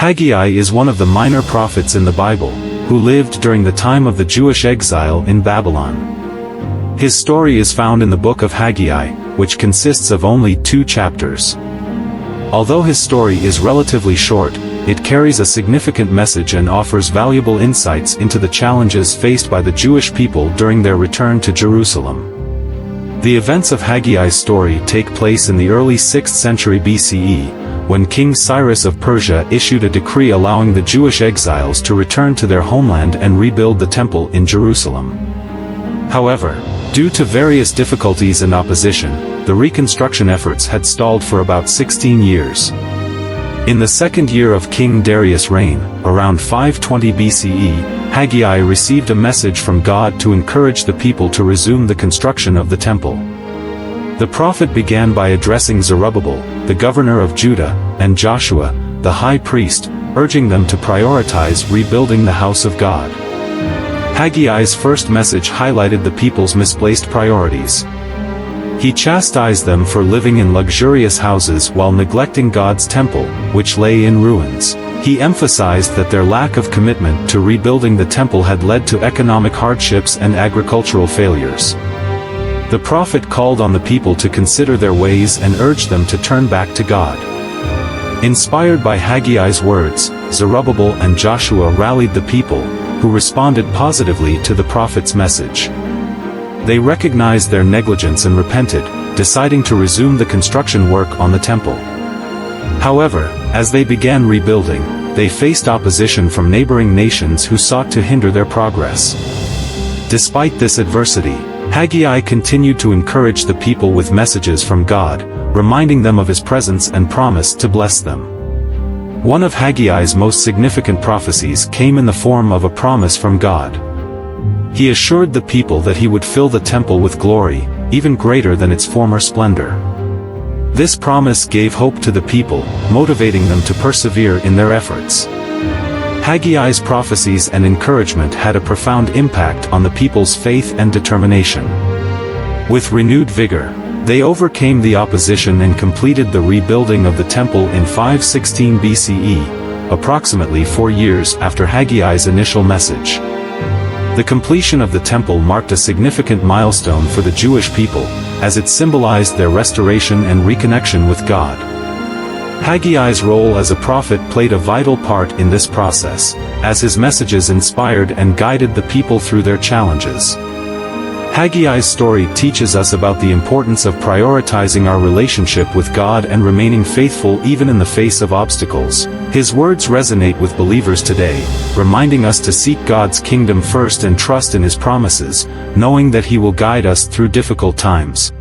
Haggai is one of the minor prophets in the Bible, who lived during the time of the Jewish exile in Babylon. His story is found in the book of Haggai, which consists of only 2 chapters. Although his story is relatively short, it carries a significant message and offers valuable insights into the challenges faced by the Jewish people during their return to Jerusalem. The events of Haggai's story take place in the early 6th century BCE, when King Cyrus of Persia issued a decree allowing the Jewish exiles to return to their homeland and rebuild the temple in Jerusalem. However, due to various difficulties and opposition, the reconstruction efforts had stalled for about 16 years. In the 2nd year of King Darius' reign, around 520 BCE, Haggai received a message from God to encourage the people to resume the construction of the temple. The prophet began by addressing Zerubbabel, the governor of Judah, and Joshua, the high priest, urging them to prioritize rebuilding the house of God. Haggai's first message highlighted the people's misplaced priorities. He chastised them for living in luxurious houses while neglecting God's temple, which lay in ruins. He emphasized that their lack of commitment to rebuilding the temple had led to economic hardships and agricultural failures. The prophet called on the people to consider their ways and urged them to turn back to God. Inspired by Haggai's words, Zerubbabel and Joshua rallied the people, who responded positively to the prophet's message. They recognized their negligence and repented, deciding to resume the construction work on the temple. However, as they began rebuilding, they faced opposition from neighboring nations who sought to hinder their progress. Despite this adversity, Haggai continued to encourage the people with messages from God, reminding them of his presence and promise to bless them. One of Haggai's most significant prophecies came in the form of a promise from God. He assured the people that he would fill the temple with glory, even greater than its former splendor. This promise gave hope to the people, motivating them to persevere in their efforts. Haggai's prophecies and encouragement had a profound impact on the people's faith and determination. With renewed vigor, they overcame the opposition and completed the rebuilding of the temple in 516 BCE, approximately 4 years after Haggai's initial message. The completion of the temple marked a significant milestone for the Jewish people, as it symbolized their restoration and reconnection with God. Haggai's role as a prophet played a vital part in this process, as his messages inspired and guided the people through their challenges. Haggai's story teaches us about the importance of prioritizing our relationship with God and remaining faithful even in the face of obstacles. His words resonate with believers today, reminding us to seek God's kingdom first and trust in his promises, knowing that he will guide us through difficult times.